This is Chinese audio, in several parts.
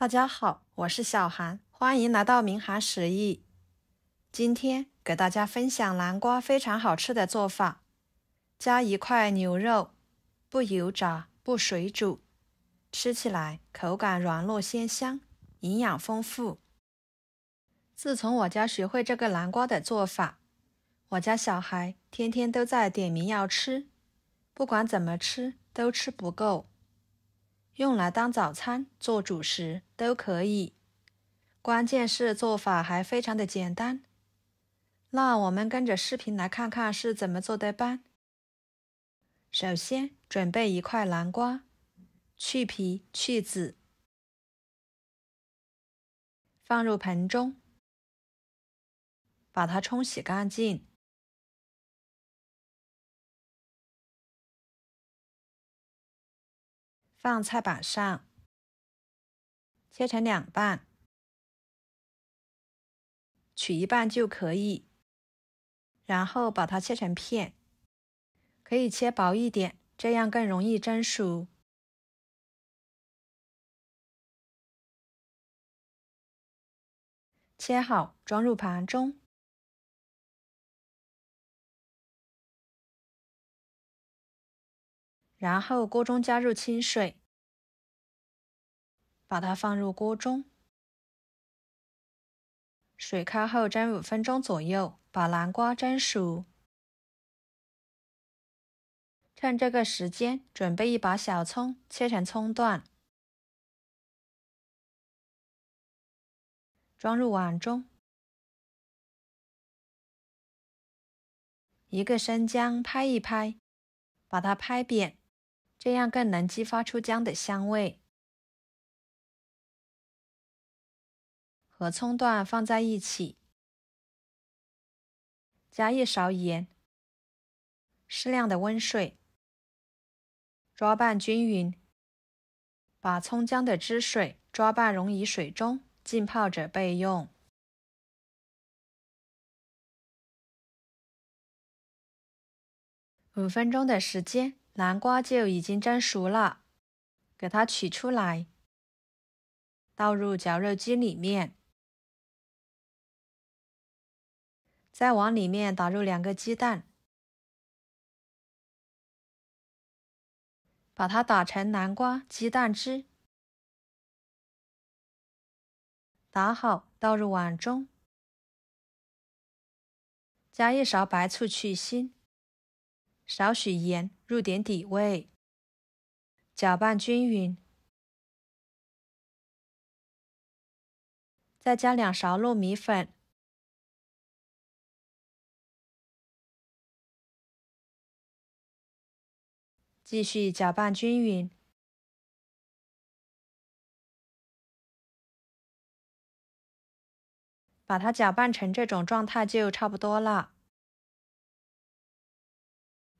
大家好，我是小韩，欢迎来到明涵食艺。今天给大家分享南瓜非常好吃的做法，加一块牛肉，不油炸，不水煮，吃起来口感软糯鲜香，营养丰富。自从我家学会这个南瓜的做法，我家小孩天天都在点名要吃，不管怎么吃都吃不够。用来当早餐、做主食都可以，关键是做法还非常的简单。那我们跟着视频来看看是怎么做的吧。首先准备一块南瓜，去皮去籽，放入盆中，把它冲洗干净。放菜板上，切成两半，取一半就可以，然后把它切成片，可以切薄一点，这样更容易蒸熟。切好，装入盘中，然后锅中加入清水，把它放入锅中。水开后蒸5分钟左右，把南瓜蒸熟。趁这个时间，准备一把小葱，切成葱段，装入碗中。一个生姜拍一拍，把它拍扁，这样更能激发出姜的香味。和葱段放在一起，加1勺盐，适量的温水，抓拌均匀。把葱姜的汁水抓拌溶于水中，浸泡着备用。5分钟的时间，南瓜就已经蒸熟了，给它取出来，倒入绞肉机里面，再往里面打入2个鸡蛋，把它打成南瓜鸡蛋汁，打好倒入碗中，加1勺白醋去腥，少许盐入点底味，搅拌均匀，再加2勺糯米粉，继续搅拌均匀，把它搅拌成这种状态就差不多了。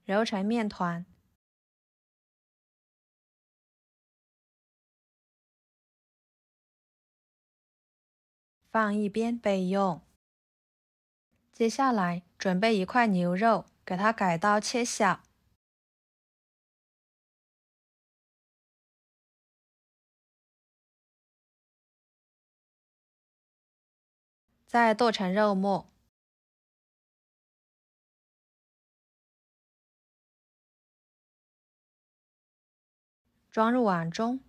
揉成面团，放一边备用。接下来准备一块牛肉，给它改刀切小，再剁成肉末，装入碗中，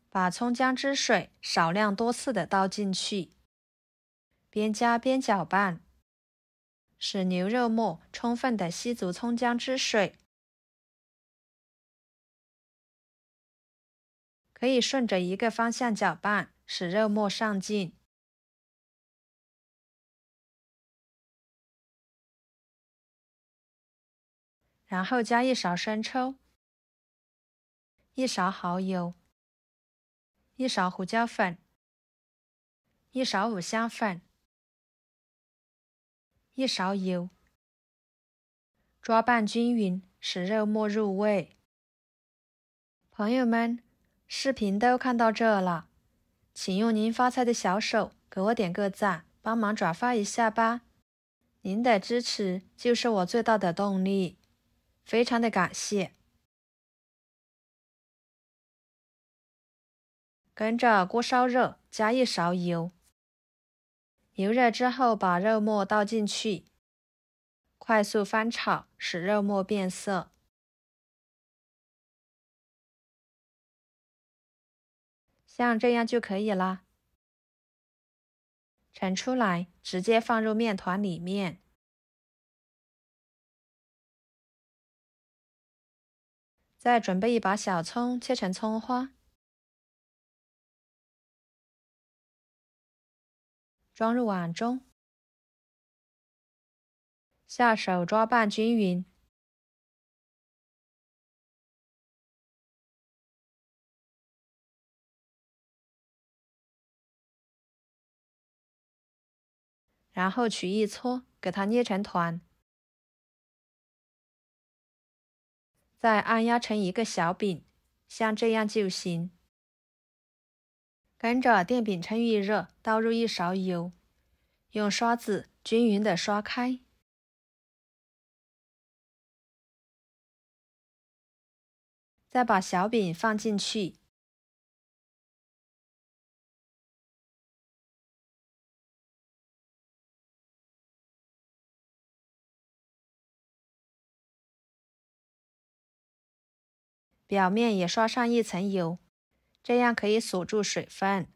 把葱姜汁水少量多次的倒进去，边加边搅拌，使牛肉末充分的吸足葱姜汁水。可以顺着一个方向搅拌，使肉末上劲。然后加1勺生抽，1勺蚝油，1勺胡椒粉，1勺五香粉，1勺油，抓拌均匀，使肉末入味。朋友们，视频都看到这了，请用您发财的小手给我点个赞，帮忙转发一下吧。您的支持就是我最大的动力，非常的感谢。跟着锅烧热，加1勺油。油热之后，把肉末倒进去，快速翻炒，使肉末变色。像这样就可以啦。盛出来，直接放入面团里面。再准备1把小葱，切成葱花，装入碗中，下手抓拌均匀。然后取一撮，给它捏成团，再按压成一个小饼，像这样就行。跟着电饼趁预热，倒入1勺油，用刷子均匀的刷开。再把小饼放进去。表面也刷上1层油，这样可以锁住水分。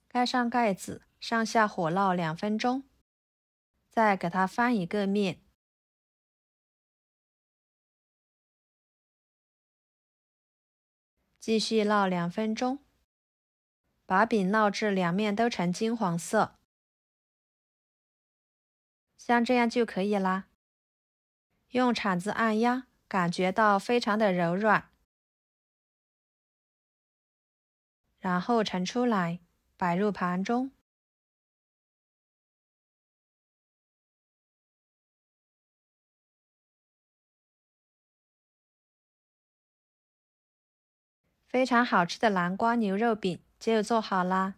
盖上盖子，上下火烙2分钟，再给它翻一个面。继续烙2分钟，把饼烙至2面都呈金黄色，像这样就可以啦。用铲子按压，感觉到非常的柔软，然后盛出来，摆入盘中。非常好吃的南瓜牛肉饼就做好啦，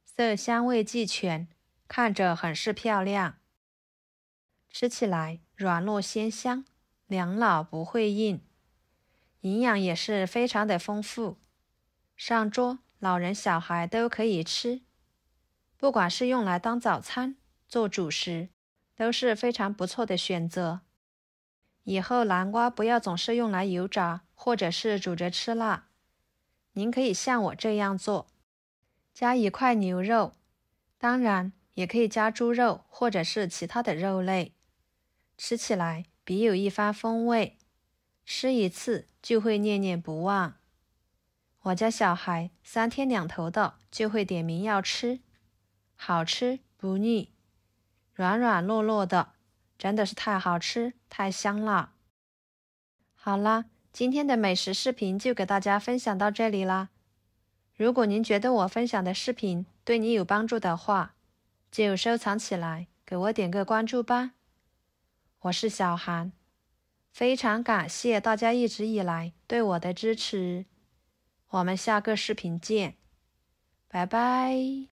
色香味俱全，看着很是漂亮。吃起来软糯鲜香，两老不会硬，营养也是非常的丰富。上桌，老人小孩都可以吃，不管是用来当早餐、做主食，都是非常不错的选择。以后南瓜不要总是用来油炸或者是煮着吃啦，您可以像我这样做，加1块牛肉，当然也可以加猪肉或者是其他的肉类，吃起来别有一番风味，吃一次就会念念不忘。我家小孩3天2头的就会点名要吃，好吃不腻，软软糯糯的，真的是太好吃太香了。好啦，今天的美食视频就给大家分享到这里啦。如果您觉得我分享的视频对你有帮助的话，就收藏起来，给我点个关注吧。我是小韩，非常感谢大家一直以来对我的支持。我们下个视频见，拜拜。